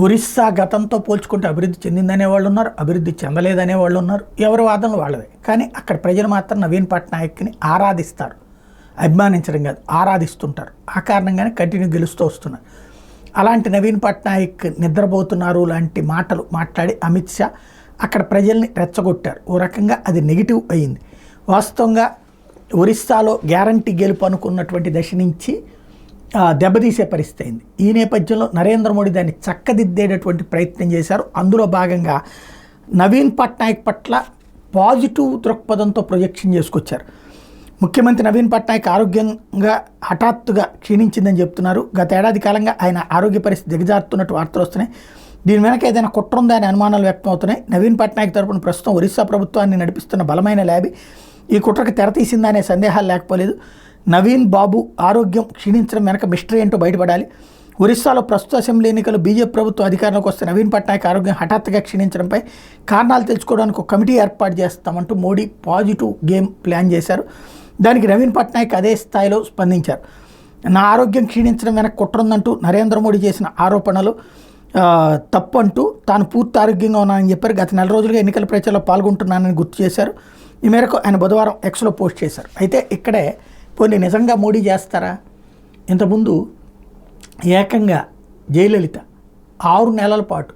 ఒరిస్సా గతంతో పోల్చుకుంటే అభివృద్ధి చెందిందనే వాళ్ళు ఉన్నారు, అభివృద్ధి చెందలేదనే వాళ్ళు ఉన్నారు. ఎవరి వాదనలు వాళ్ళదే. కానీ అక్కడ ప్రజలు మాత్రం నవీన్ పట్నాయక్ని ఆరాధిస్తారు, అభిమానించడం కాదు ఆరాధిస్తుంటారు. ఆ కారణంగానే కంటిన్యూ గెలుస్తూ వస్తున్నారు. అలాంటి నవీన్ పట్నాయక్ నిద్రపోతున్నారు లాంటి మాటలు మాట్లాడి అమిత్ షా అక్కడ ప్రజల్ని రెచ్చగొట్టారు. ఓ రకంగా అది నెగిటివ్ అయ్యింది. వాస్తవంగా ఒరిస్సాలో గ్యారంటీ గెలుపు అనుకున్నటువంటి దశ నుంచి దెబ్బతీసే పరిస్థితి అయింది. ఈ నేపథ్యంలో నరేంద్ర మోడీ దాన్ని చక్కదిద్దేటటువంటి ప్రయత్నం చేశారు. అందులో భాగంగా నవీన్ పట్నాయక్ పట్ల పాజిటివ్ దృక్పథంతో ప్రొజెక్షన్ చేసుకొచ్చారు. ముఖ్యమంత్రి నవీన్ పట్నాయక్ ఆరోగ్యంగా హఠాత్తుగా క్షీణించిందని చెప్తున్నారు. గత ఏడాది కాలంగా ఆయన ఆరోగ్య పరిస్థితి దిగజారుతున్నట్టు వార్తలు వస్తున్నాయి. దీని వెనక ఏదైనా కుట్ర ఉందా అనే అనుమానాలు వ్యక్తం అవుతున్నాయి. నవీన్ పట్నాయక్ తరపున ప్రస్తుతం ఒరిస్సా ప్రభుత్వాన్ని నడిపిస్తున్న బలమైన ల్యాబీ ఈ కుట్రకు తెరతీసిందా అనే సందేహాలు లేకపోలేదు. నవీన్ బాబు ఆరోగ్యం క్షీణించడం వెనక మిస్టరీ ఏంటో బయటపడాలి. ఒరిస్సాలో ప్రస్తుత అసెంబ్లీ ఎన్నికలు బీజేపీ ప్రభుత్వం అధికారంలోకి వస్తే నవీన్ పట్నాయక్ ఆరోగ్యం హఠాత్తుగా క్షీణించడంపై కారణాలు తెలుసుకోవడానికి ఒక కమిటీ ఏర్పాటు చేస్తామంటూ మోడీ పాజిటివ్ గేమ్ ప్లాన్ చేశారు. దానికి నవీన్ పట్నాయక్ అదే స్థాయిలో స్పందించారు. నా ఆరోగ్యం క్షీణించడం వెనక కుట్ర ఉందంటూ నరేంద్ర మోడీ చేసిన ఆరోపణలు తప్పు అంటూ తాను పూర్తి ఆరోగ్యంగా ఉన్నానని చెప్పారు. గత నెల రోజులుగా ఎన్నికల ప్రచారంలో పాల్గొంటున్నానని గుర్తు చేశారు. ఈ మేరకు ఆయన బుధవారం ఎక్స్లో పోస్ట్ చేశారు. అయితే ఇక్కడే పోనీ నిజంగా మోడీ చేస్తారా? ఇంతకుముందు ఏకంగా జయలలిత 6 నెలల పాటు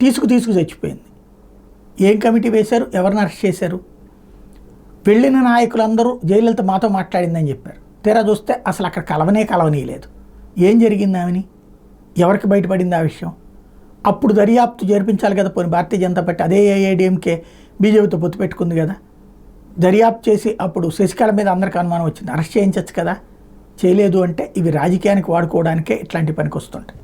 తీసుకు చచ్చిపోయింది. ఏం కమిటీ వేశారు? ఎవరిని అరెస్ట్ చేశారు? వెళ్ళిన నాయకులందరూ జయలలిత మాతో మాట్లాడిందని చెప్పారు. తీరా చూస్తే అసలు అక్కడ కలవనీయలేదు. ఏం జరిగింది ఆమెని? ఎవరికి బయటపడింది ఆ విషయం? అప్పుడు దర్యాప్తు జరిపించాలి కదా. పోనీ భారతీయ జనతా పార్టీ అదే ఏఐడిఎంకే బీజేపీతో పొత్తు పెట్టుకుంది కదా. దర్యాప్తు చేసి అప్పుడు శశికళ మీద అందరికీ అనుమానం వచ్చింది, అరెస్ట్ చేయించవచ్చు కదా. చేయలేదు అంటే ఇవి రాజకీయానికి వాడుకోవడానికే ఇట్లాంటి పనికి వస్తుంటాయి.